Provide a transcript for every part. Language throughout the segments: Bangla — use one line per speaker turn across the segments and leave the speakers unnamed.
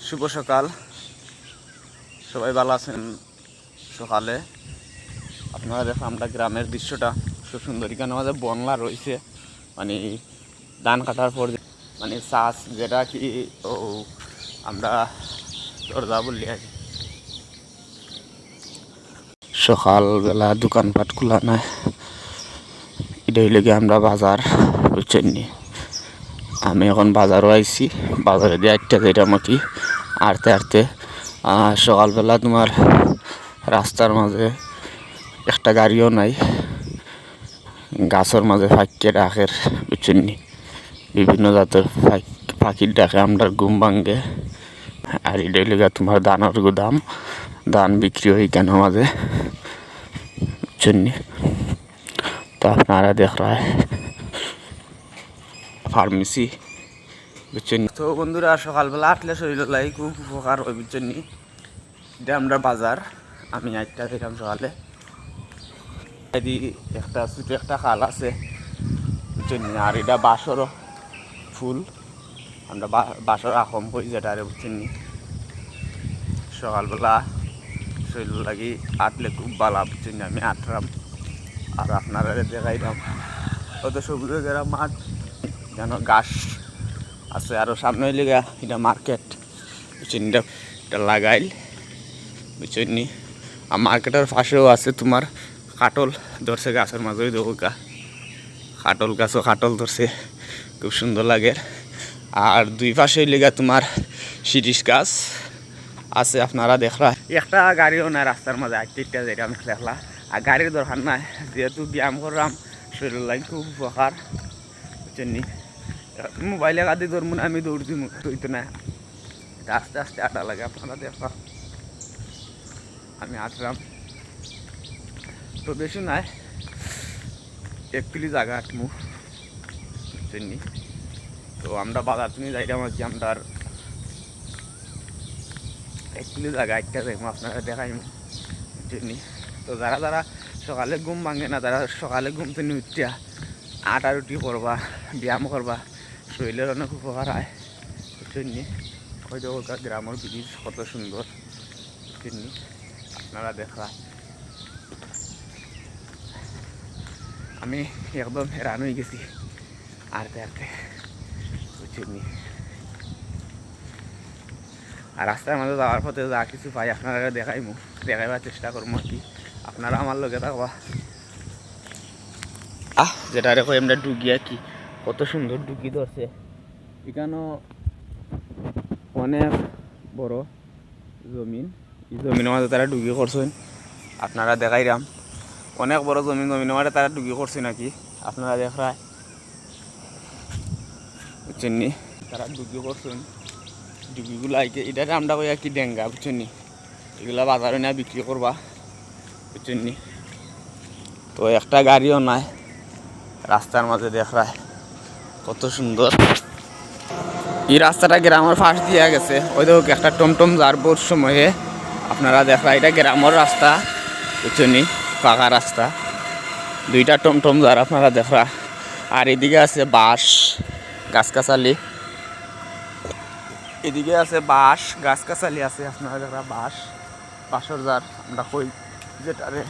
শুভ সকাল, সবাই ভালো আছেন? সকালে আপনারা দেখো আমরা গ্রামের দৃশ্যটা খুব সুন্দর। এখানে আমাদের বনলা রয়েছে, মানে ধান কাটার পর মানে চাষ যেটা কি ও আমরা দরজা বললি আর কি। সকালবেলা দোকানপাট খোলা নাই, এটা হইলে গিয়ে আমরা বাজার বুঝছেন নি। আমি এখন বাজারও আইছি, বাজারে দিয়ে একটা যেটা কি আড়তে আড়তে সকালবেলা তোমার রাস্তার মাঝে একটা গাড়িও নাই, গাছের মাঝে ফাঁকিয়ে ডাকের বুঝছেন নি। বিভিন্ন জাতের পাখির ডাকে আমরা ঘুম ভাঙ্গে। আর এটা লেগে তোমার ধানের গুদাম, ধান বিক্রি হয় কেন মাঝে বুঝছেন নি। তো আপনারা দেখ রা ফার্মেসি বুঝছেন। তো বন্ধুরা সকালবেলা আটলে শরীর লাগে খুব উপকার হয় বুঝছেন নি। এটা আমরা বাজার, আমি একটা দেখলাম সকালে একটা ছোটো একটা খাল আছে বুঝছেন নি। আর এটা বাঁশরও ফুল, আমরা বাঁশর আখম কই যেটা আরে বুঝছেন নি। সকালবেলা শরীর লাগি আটলে খুব ভালো বুঝছেন নি। আমি আটরাম আর আপনারা দেখাইলাম কত সবুজ গেরা মাঠ, যেন গাছ আছে। আরও সামনে হইলে এটা মার্কেট বুঝছেন, এটা লাগাইল বুঝছেন নি। আর মার্কেটের পাশেও আছে তোমার কাটল ধরছে গাছের মাঝে, দেখা কাটল গাছও কাটল ধরছে, খুব সুন্দর লাগে। আর দুই পাশে লেগা তোমার শিরিষ গাছ আছে, আপনারা দেখলা। একটা গাড়িও নাই রাস্তার মাঝে, একটা যেটা আমি দেখলা। আর গাড়ির দরকার নাই, যেহেতু ব্যায়াম করলাম শরীর লাগে খুব উপকার বুঝছেন নি। মোবাইলে গাদি ধরবো না, আমি দৌড় দিব দৌড়তে না, আস্তে আস্তে আটা লাগে। আপনারা দেখা আমি আটলাম তো বেশি নাই, 1 কিলো জায়গা আটমু বুঝছেন নি। তো আমরা বাজার তুমি যাইলাম আর কি, আমরা 1 কিলো জায়গা একটা যাইমু, আপনারা দেখাইমু বুঝছেন নি। তো যারা যারা সকালে ঘুম ভাঙে না, তারা সকালে ঘুম থেকে উঠিয়া আটা রুটি করবা, ব্যায়াম করবা, শরীরের অনেক উপকার হয় বুঝছেন নি। ওই যে ওটা গ্রামের ব্রিজ কত সুন্দর বুঝছেন নি, আপনারা দেখা। আমি একদম হেরান হয়ে গেছি আরতে আরতে বুঝছেন নি। আর রাস্তার মাঝে যাওয়ার পথে যা কিছু পাই আপনারা দেখাইবার চেষ্টা করবো আর কি, আপনারা আমার লগে থাকবা। যেটা রেখো আমরা ডুগিয়া কি কত সুন্দর ডুগি ধরছে। এখানেও অনেক বড় জমিন, এই জমিনের মাঝে তারা ডুগি করছেন, আপনারা দেখাইরাম। অনেক বড় জমিনের মাঝে তারা ডুগি করছে নাকি, আপনারা দেখায় বুঝছেন নি। তারা ডুগি করছেন, ডুগিগুলো আইকে এটাকে আমরা কই কি ডেঙ্গা বুঝছেন নি। এগুলা বাজারে না বিক্রি করবা বুঝছেন নি। তো একটা গাড়িও নাই রাস্তার মাঝে, দেখায় কত সুন্দর। এই রাস্তাটা গ্রামের ফাঁস দিয়ে গেছে, ওই দেখো একটা টমটম যারবোর সময়ে আপনারা দেখা, এটা গ্রামের রাস্তা বুঝছেন নি, পাকা রাস্তা, দুইটা টমটম যার আপনারা দেখা। আর এদিকে আছে বাঁশ গাছগাছালি, এদিকে আছে বাঁশ গাছগাছালি আছে, আপনারা দেখা বাঁশর যার আমরা কই যেটারে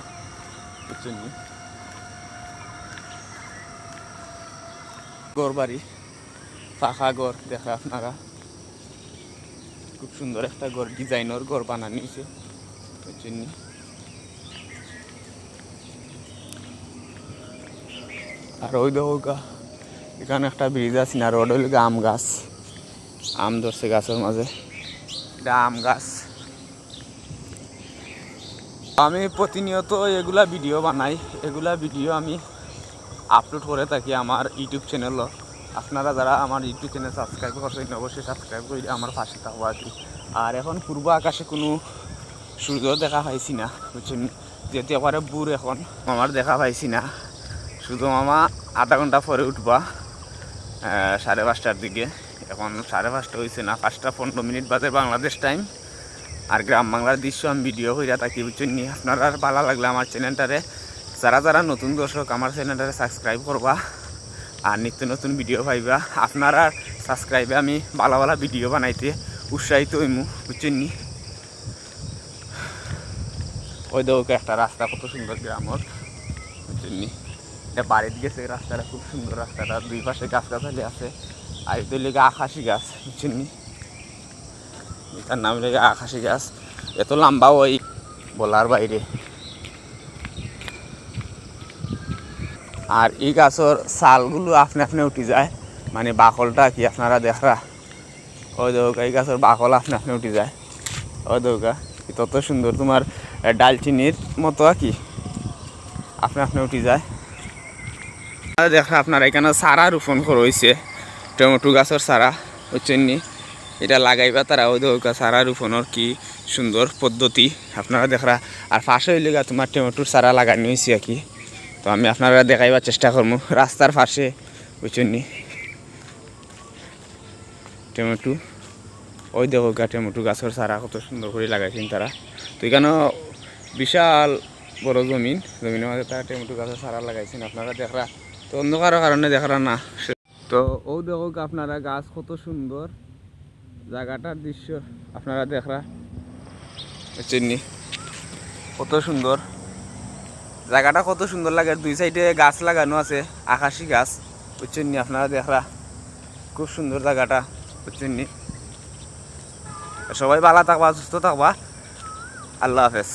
বুঝছেন নি। ঘর বাড়ি, পাকা ঘর দেখা আপনারা, খুব সুন্দর একটা ঘর, ডিজাইনের ঘর বানানো হয়েছে বুঝছেন নি। আর ওই দেখো এখানে একটা ব্রিজ আছে না, রোড হইল আম গাছ, আম ধরছে গাছের মাঝে, এটা আম গাছ। আমি প্রতিনিয়ত এগুলা ভিডিও বানাই, এগুলা ভিডিও আমি আপলোড করে থাকি আমার ইউটিউব চ্যানেলও। আপনারা যারা আমার ইউটিউব চ্যানেল সাবস্ক্রাইব করছেন অবশ্যই সাবস্ক্রাইব করে আমার পাশে থাকবো আর কি। আর এখন পূর্ব আকাশে কোনো সূর্য দেখা পাইছি না বুঝছেন, যেহেতু একবারে বুড় এখন আমার দেখা পাইছি না। শুধু মামা আধা ঘন্টা পরে উঠবা 5:30টার দিকে, এখন 5:30 হয়েছে না, 5:15 বাজে বাংলাদেশ টাইম। আর গ্রাম বাংলার দৃশ্য আমি ভিডিও কইরা থাকি বুঝছেন নি। আপনারা ভালো লাগলে আমার চ্যানেলটারে, যারা যারা নতুন দর্শক আমার চ্যানেলটারে সাবস্ক্রাইব করবা আর নিত্য নতুন ভিডিও পাইবা। আপনারা সাবস্ক্রাইবে আমি ভালো ভালো ভিডিও বানাইতে উৎসাহিত হইমু, বুঝছেন নি? ওই দেখো একটা রাস্তা কত সুন্দর গ্রামর, বুঝছেন নি? এটা বাড়িতে গেছে রাস্তাটা, খুব সুন্দর রাস্তাটা, দুই পাশে গাছগাছালি আছে। আর এটা লেগে আকাশি গাছ, বুঝছেন নি? এটার নাম লেগে আকাশি গাছ, এত লম্বা ওই বলার বাইরে। আর এই গাছের ছালগুলো আপনি আপনি উঠে যায়, মানে বাকলটা কি আপনারা দেখা, ওই দৌকা এই গাছের বাকল আপনি আপনি উঠে যায়, ওই দৌকা তত সুন্দর, তোমার ডালচিনির মতো আর কি আপনি আপনি উঠে যায়। দেখা আপনারা এখানে চারা রোপণ করা হয়েছে, টমেটো গাছের চারা, বুঝছেন নি? এটা লাগাইবা তারা, ওই দৌকা চারা রোপণের কি সুন্দর পদ্ধতি আপনারা দেখা। আর পাশে হইলে তোমার টমেটোর চারা লাগানো হয়েছে আর কি, তো আমি আপনারা দেখাইবার চেষ্টা করবো। রাস্তার পাশে, বুঝছেন নি, টমেটো, ওই দেখো টমেটো গাছের চারা কত সুন্দর করে লাগাইছেন তারা। তো এখানে বিশাল বড় জমিনের মাঝে তারা টমেটো গাছের চারা লাগাইছেন আপনারা দেখরা। তো অন্ধকারের কারণে দেখরা না। তো ও দেখো আপনারা গাছ কত সুন্দর, জায়গাটার দৃশ্য আপনারা দেখরা, বুঝছেন নি? কত সুন্দর জায়গাটা, কত সুন্দর লাগে। দুই সাইডে গাছ লাগানো আছে, আকাশি গাছ, বুঝছেন নি? আপনারা দেখরা খুব সুন্দর জায়গাটা, বুঝছেন নি? সবাই ভালো থাকবা, সুস্থ থাকবা, আল্লাহ হাফেজ।